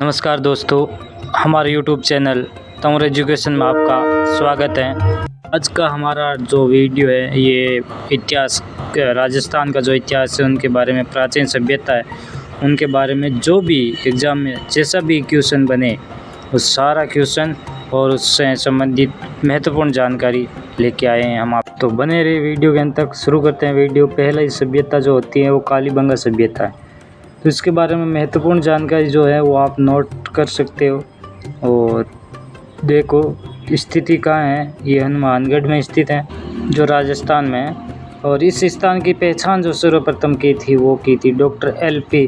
नमस्कार दोस्तों, हमारे YouTube चैनल तंवर एजुकेशन में आपका स्वागत है। आज का हमारा जो वीडियो है ये इतिहास, राजस्थान का जो इतिहास है उनके बारे में, प्राचीन सभ्यता है उनके बारे में, जो भी एग्ज़ाम में जैसा भी क्वेश्चन बने उस सारा क्वेश्चन और उससे संबंधित महत्वपूर्ण जानकारी लेके आए हैं हम आप। तो बने रहे वीडियो के अंत तक। शुरू करते हैं वीडियो। पहला ही सभ्यता जो होती है वो कालीबंगा सभ्यता है। तो इसके बारे में महत्वपूर्ण जानकारी जो है वो आप नोट कर सकते हो। और देखो स्थिति कहाँ है, ये हनुमानगढ़ में स्थित है जो राजस्थान में है। और इस स्थान की पहचान जो सर्वप्रथम की थी वो की थी डॉक्टर एल.पी.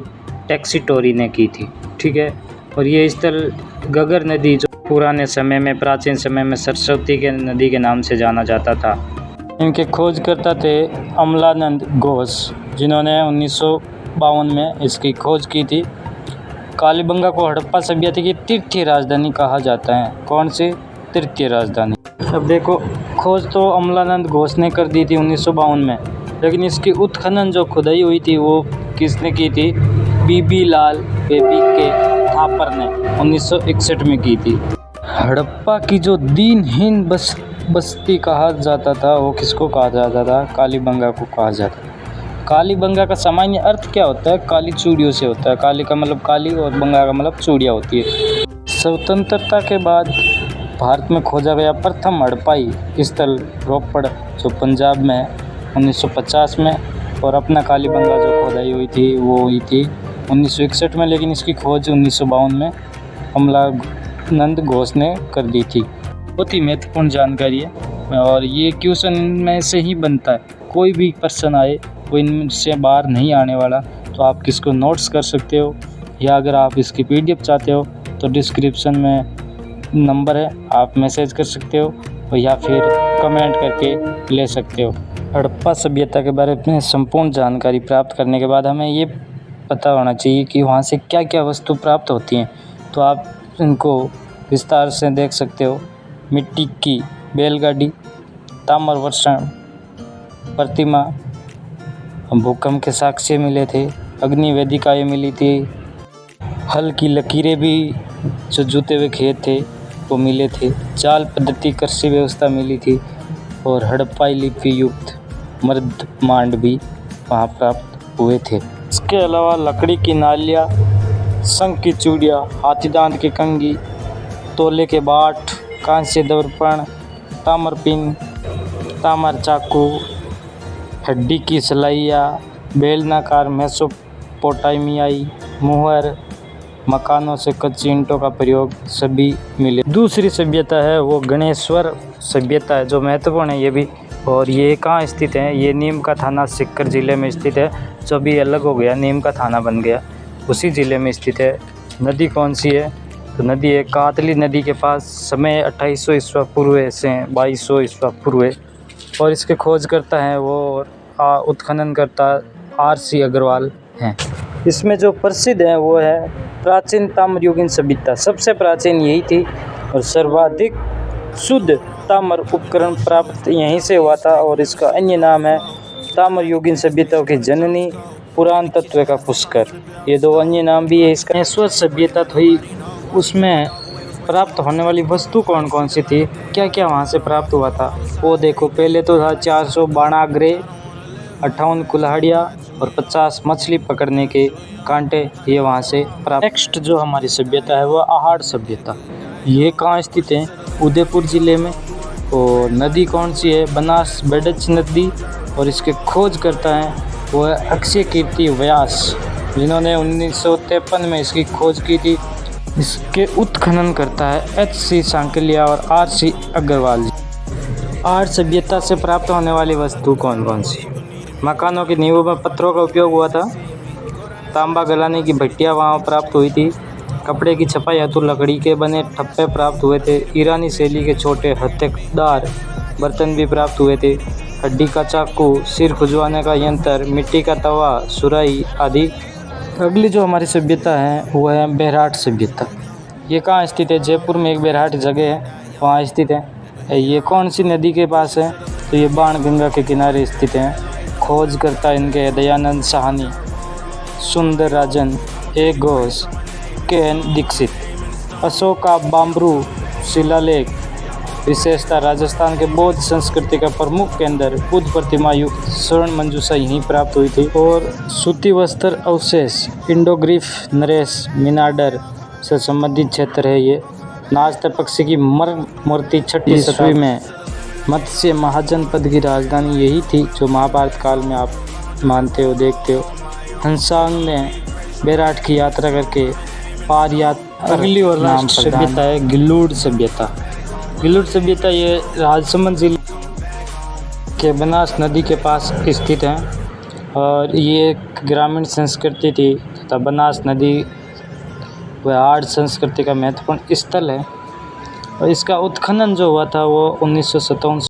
टेक्सीटोरी ने की थी, ठीक है। और ये स्थल गगर नदी जो पुराने समय में, प्राचीन समय में सरस्वती के नदी के नाम से जाना जाता था। इनके खोजकर्ता थे अमलानंद घोष, जिन्होंने 1952 में इसकी खोज की थी। कालीबंगा को हड़प्पा सभ्यता की तृतीय राजधानी कहा जाता है। कौन सी तृतीय राजधानी? अब देखो, खोज तो अमलानंद घोष ने कर दी थी 1952 में, लेकिन इसकी उत्खनन जो खुदाई हुई थी वो किसने की थी? बीबी लाल बेबी के थापर ने 1961 में की थी। हड़प्पा की जो दीनहीन बस्ती कहा जाता था वो किसको कहा जाता था? कालीबंगा को कहा जाता था। कालीबंगा का सामान्य अर्थ क्या होता है? काली चूड़ियों से होता है। काली का मतलब काली और बंगा का मतलब चूड़ियाँ होती है। स्वतंत्रता के बाद भारत में खोजा गया प्रथम हड़प्पाई स्थल रोपड़ जो पंजाब में 1950 में, और अपना कालीबंगा जो खोदाई हुई थी वो हुई थी 1961 में, लेकिन इसकी खोज 1952 में अमलानंद घोष ने कर दी थी। बहुत ही महत्वपूर्ण जानकारी है और ये क्वेश्चन में से ही बनता है। कोई भी पर्सन आए वो इनसे बाहर नहीं आने वाला। तो आप किसको नोट्स कर सकते हो, या अगर आप इसकी PDF चाहते हो तो डिस्क्रिप्शन में नंबर है, आप मैसेज कर सकते हो या फिर कमेंट करके ले सकते हो। हड़प्पा सभ्यता के बारे में संपूर्ण जानकारी प्राप्त करने के बाद हमें ये पता होना चाहिए कि वहाँ से क्या क्या वस्तु प्राप्त होती हैं। तो आप इनको विस्तार से देख सकते हो। मिट्टी की बैलगाड़ी, ताम्रवर्षण प्रतिमा, भूकंप के साक्ष्य मिले थे, अग्नि वेदिकाएँ मिली थी, हल की लकीरें भी जो जुते हुए खेत थे वो मिले थे, जाल पद्धति कृषि व्यवस्था मिली थी, और हड़प्पाई लिपि युक्त मृद मांड भी वहाँ प्राप्त हुए थे। इसके अलावा लकड़ी की नालियाँ, शंख की चूड़ियाँ, हाथी दांत की कंघी, तोले के बाट, कांस्य दर्पण, ताम्रपिन, ताम्र चाकू, हड्डी की सलाइयाँ, बेलनाकार मेसोपोटामियाई मुहर, मकानों से कच्ची ईंटों का प्रयोग सभी मिले। दूसरी सभ्यता है वो गणेश्वर सभ्यता है जो महत्वपूर्ण है ये भी। और ये कहाँ स्थित है? ये नीम का थाना सीकर जिले में स्थित है, जो अभी अलग हो गया, नीम का थाना बन गया, उसी जिले में स्थित है। नदी कौन सी है? तो नदी है कातली नदी के पास। समय 2800 ईस्वी पूर्व से 2200 ईस्वी पूर्व। और इसके खोज करता है वो उत्खनन करता R.C. अग्रवाल हैं। इसमें जो प्रसिद्ध है वो है प्राचीन ताम्रयुगीन सभ्यता। सबसे प्राचीन यही थी और सर्वाधिक शुद्ध ताम्र उपकरण प्राप्त यहीं से हुआ था। और इसका अन्य नाम है ताम्रयुगीन सभ्यताओं की जननी, पुराण तत्व का पुष्कर। ये दो अन्य नाम भी है इसका। गणेश्वर सभ्यता थी, उसमें प्राप्त होने वाली वस्तु कौन कौन सी थी, क्या क्या वहाँ से प्राप्त हुआ था वो देखो। पहले तो था 400 बाणाग्रे, 58 कुल्हाड़ियाँ और 50 मछली पकड़ने के कांटे, ये वहाँ से प्राप्त। नेक्स्ट जो हमारी सभ्यता है वो आहड़ सभ्यता। ये कहाँ स्थित है? उदयपुर ज़िले में। और नदी कौन सी है? बनास बेडच नदी। और इसके खोज करता है वो है अक्षय कीर्ति व्यास, जिन्होंने 1953 में इसकी खोज की थी। इसके उत्खनन करता है H.C. सांकलिया और R.C. अग्रवाल जी। आहड़ सभ्यता से प्राप्त होने वाली वस्तु कौन कौन सी? मकानों की नींवों में पत्थरों का उपयोग हुआ था। तांबा गलाने की भट्टियाँ वहाँ प्राप्त हुई थी। कपड़े की छपाई हेतु लकड़ी के बने ठप्पे प्राप्त हुए थे। ईरानी शैली के छोटे हत्थेदार बर्तन भी प्राप्त हुए थे। हड्डी का चाकू, सिर खुजवाने का यंत्र, मिट्टी का तवा, सुराही आदि। अगली जो हमारी सभ्यता है वो है बेरहाट सभ्यता। ये कहाँ स्थित है? जयपुर में एक बेरहाट जगह है, वहाँ स्थित है। ये कौन सी नदी के पास है? तो ये बाणगंगा के किनारे स्थित है। खोज करता इनके दयानंद साहनी, सुंदर राजन, एक घोष, चुके हैं दीक्षित। अशोका बाम्बरू शिलालेख विशेषता राजस्थान के बौद्ध संस्कृति का प्रमुख केंद्र बुद्ध प्रतिमा युक्त स्वर्ण मंजूषा यहीं प्राप्त हुई थी। और सूती वस्त्र अवशेष इंडोग्रीफ नरेश मिनाडर से संबंधित क्षेत्र है। ये नाजते पक्षी की मर्ग मूर्ति 6वीं शताब्दी में मत्स्य महाजनपद की राजधानी यही थी, जो महाभारत काल में आप मानते हो देखते हो। हंसांग ने बैराट की यात्रा करके पार यात्रा। अगली और राष्ट्र सभ्यता है गिल्लूड सभ्यता। गिल्लूड सभ्यता ये राजसमंद जिले के बनास नदी के पास स्थित है और ये एक ग्रामीण संस्कृति थी तथा बनास नदी व आर्य संस्कृति का महत्वपूर्ण स्थल है। और इसका उत्खनन जो हुआ था वो 1957